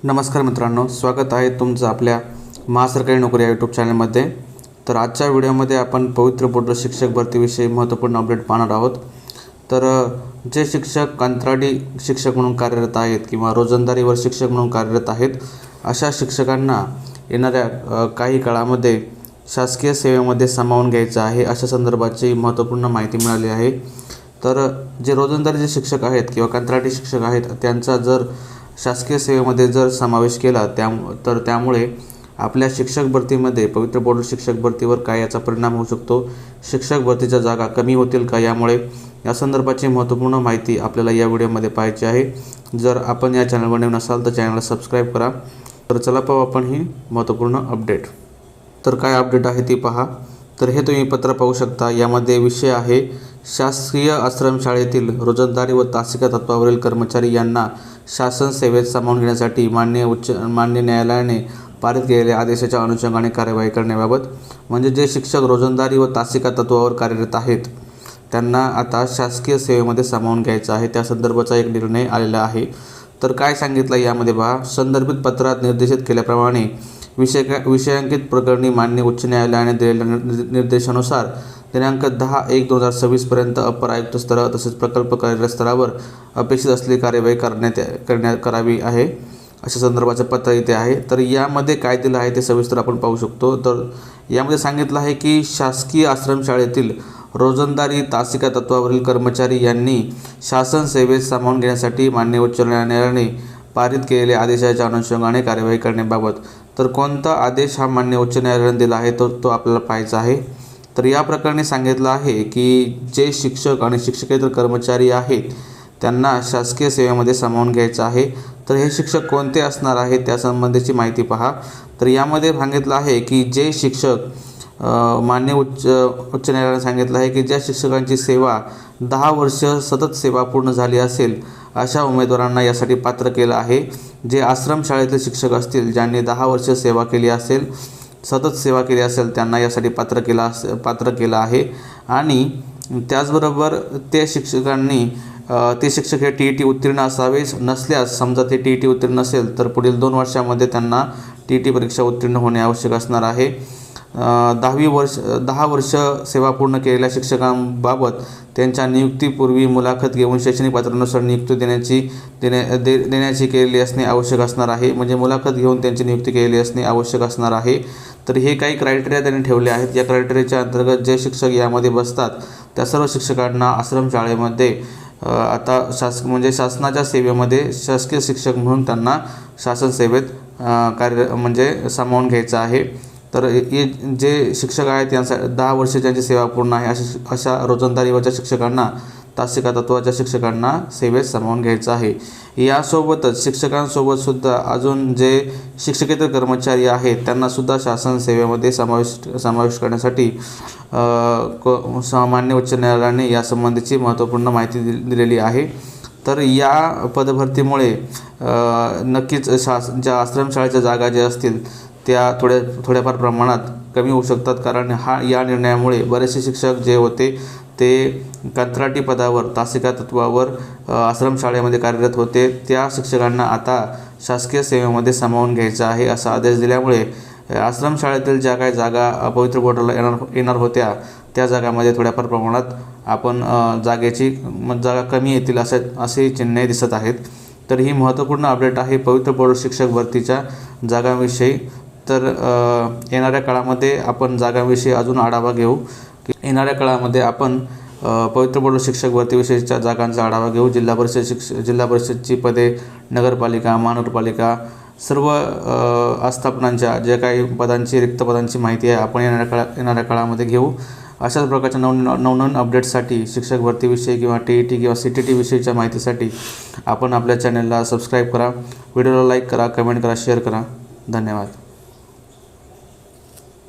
नमस्कार मित्रांनो, स्वागत आहे तुमचं आपल्या महासरकारी नोकरी या यूट्यूब चॅनलमध्ये। तर आजच्या व्हिडिओमध्ये आपण पवित्र पोर्टल शिक्षक भरतीविषयी महत्त्वपूर्ण अपडेट पाहणार आहोत। तर जे शिक्षक कंत्राटी शिक्षक म्हणून कार्यरत आहेत किंवा रोजंदारीवर शिक्षक म्हणून कार्यरत आहेत, अशा शिक्षकांना येणाऱ्या काही काळामध्ये शासकीय सेवेमध्ये सामावून घ्यायचं आहे, अशा संदर्भाची महत्त्वपूर्ण माहिती मिळाली आहे। तर जे रोजंदारीचे शिक्षक आहेत किंवा कंत्राटी शिक्षक आहेत, त्यांचा जर शासकीय सेवेमध्ये जर समावेश केला तर त्यामुळे आपल्या शिक्षक भरतीमध्ये पवित्र पोर्टल शिक्षक भरतीवर काय याचा परिणाम होऊ शकतो, शिक्षक भरतीच्या जागा कमी होतील का, यामुळे या संदर्भाची महत्त्वपूर्ण माहिती आपल्याला या व्हिडिओमध्ये पाहायची आहे। जर आपण या चॅनलवर नवीन असाल तर चॅनलला सबस्क्राईब करा। तर चला पाहू आपण ही महत्त्वपूर्ण अपडेट। तर काय अपडेट आहे ती पहा। तर हे तुम्ही पत्र पाहू शकता, यामध्ये विषय आहे शासकीय आश्रमशाळेतील रोजंदारी व तासिका तत्वावरील कर्मचारी यांना शासन सेवेत सामावून घेण्यासाठी मान्य न्यायालयाने पारित केलेल्या आदेशाच्या अनुषंगाने कार्यवाही करण्याबाबत। म्हणजे जे शिक्षक रोजंदारी व तासिका तत्वावर कार्यरत आहेत त्यांना आता शासकीय सेवेमध्ये सामावून घ्यायचं आहे, त्या संदर्भाचा एक निर्णय आलेला आहे। तर काय सांगितलं यामध्ये पहा। संदर्भित पत्रात निर्देशित केल्याप्रमाणे विषयांकित प्रकरणी मान्य उच्च न्यायालयाने दिलेल्या निर्देशानुसार दिनांक 10/1/2026 पर्यंत अपर आयुक्त स्तरावर तसेच प्रकल्प कार्यालय स्तरावर अपेक्षित असलेली कार्यवाही करावी आहे, अशा संदर्भाचं पत्र इथे आहे। तर यामध्ये काय दिलं आहे ते सविस्तर आपण पाहू शकतो। तर यामध्ये सांगितलं आहे की शासकीय आश्रमशाळेतील रोजंदारी तासिका तत्वावरील कर्मचारी यांनी शासन सेवेत सामावून घेण्यासाठी मान्य उच्च न्यायालयाने पारित केलेल्या आदेशाच्या अनुषंगाने कार्यवाही करण्याबाबत। तर कोणता आदेश हा मान्य उच्च न्यायालयाने दिला आहे तो आपल्याला पाहायचा आहे। तर या प्रकरणी सांगितलं आहे की जे शिक्षक आणि शिक्षकेतर कर्मचारी आहेत त्यांना शासकीय सेवेमध्ये सामावून घ्यायचं आहे। तर हे शिक्षक कोणते असणार आहेत त्यासंबंधीची माहिती पहा। तर यामध्ये सांगितलं आहे की जे शिक्षक मान्य उच्च न्यायालयाने सांगितलं आहे की ज्या शिक्षकांची सेवा 10 वर्ष सतत सेवा पूर्ण झाली असेल अशा उमेदवारांना यासाठी पात्र केलं आहे। जे आश्रमशाळेतील शिक्षक असतील ज्यांनी 10 वर्ष सेवा केली असेल, सतत सेवा केली असेल, त्यांना यासाठी पात्र केलं आहे। आणि त्याचबरोबर ते शिक्षक हे TET उत्तीर्ण असावे, नसल्यास समजा ते TET उत्तीर्ण नसेल तर पुढील 2 वर्षामध्ये त्यांना TET परीक्षा उत्तीर्ण होणे आवश्यक असणार आहे। 10 वर्ष सेवा पूर्ण केलेल्या शिक्षकांबाबत त्यांच्या नियुक्तीपूर्वी मुलाखत घेऊन शैक्षणिक पात्रतेनुसार नियुक्ती देण्याची केलेली असणे आवश्यक असणार आहे। म्हणजे मुलाखत घेऊन त्यांची नियुक्ती केलेली असणे आवश्यक असणार आहे। तर हे काही क्रायटेरिया त्यांनी ठेवले आहेत। या क्रायटेरियाच्या अंतर्गत जे शिक्षक यामध्ये बसतात त्या सर्व शिक्षकांना आश्रमशाळेमध्ये आता शासनाच्या सेवेमध्ये शासकीय शिक्षक म्हणून त्यांना शासन सेवेत सामावून घ्यायचं आहे। तर हे जे शिक्षक आहेत त्यांचा 10 वर्ष ज्यांची सेवा पूर्ण आहे अशा रोजंदारीवरच्या शिक्षकांना, तासिका तत्वाच्या शिक्षकांना सेवेत सामावून घ्यायचं आहे। यासोबतच शिक्षकांसोबत सुद्धा अजून जे शिक्षकेतर कर्मचारी आहेत त्यांनासुद्धा शासन सेवेमध्ये समावेश करण्यासाठी सामान्य उच्च न्यायालयाने यासंबंधीची महत्त्वपूर्ण माहिती दिलेली आहे। तर या पदभरतीमुळे नक्कीच ज्या आश्रमशाळेच्या जागा ज्या असतील त्या थोड्याफार प्रमाणात कमी होऊ शकतात, कारण या निर्णयामुळे बरेचसे शिक्षक जे होते ते कंत्राटी पदावर तासिका तत्वावर आश्रमशाळेमध्ये कार्यरत होते, त्या शिक्षकांना आता शासकीय सेवेमध्ये सामावून घ्यायचं आहे, असा आदेश दिल्यामुळे आश्रमशाळेतील ज्या काही जागा पवित्र पोर्टलला येणार होत्या त्या जागामध्ये थोड्याफार प्रमाणात आपण जागा कमी येतील असे चिन्हे दिसत आहेत। तर ही महत्त्वपूर्ण अपडेट आहे पवित्र पोर्टल शिक्षक भरतीच्या जागांविषयी। तर येणाऱ्या काळामध्ये आपण जागांविषयी अजून आढावा घेऊ। येणाऱ्या काळामध्ये आपण पवित्र पोर्टल शिक्षक भरतीविषयीच्या जागांचा आढावा घेऊ। जिल्हा परिषदची पदे, नगरपालिका, महानगरपालिका सर्व आस्थापनांच्या जे काही रिक्त पदांची माहिती आहे आपण येणाऱ्या काळामध्ये घेऊ। अशाच प्रकारच्या नवनवीन अपडेट्ससाठी शिक्षक भरतीविषयी किंवा TET किंवा CTT विषयीच्या माहितीसाठी आपण आपल्या चॅनलला सबस्क्राईब करा, व्हिडिओला लाईक करा, कमेंट करा, शेअर करा। धन्यवाद।